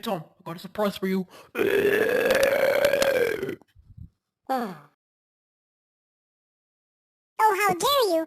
Tom, I got a surprise for you. Oh, how dare you!